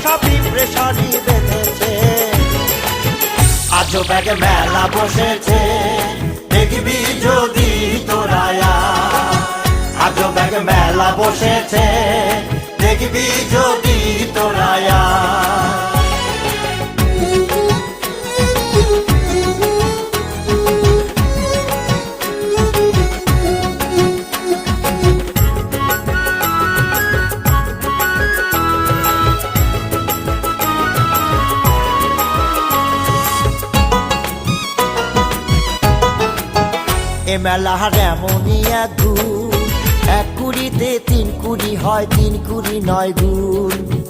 পোষা পিঁপড়ে সারি বেঁধেছে। আজব এক মেলা বসেছে, দেখবি যদি তোরা আয়। আজব এক মেলা বসেছে, দেখবি যদি তোরা আয়। এ মেলার এমনই এক গুণ, এক কুড়িতে তিন কুড়ি হয়, তিন কুড়ি নয় গুণ।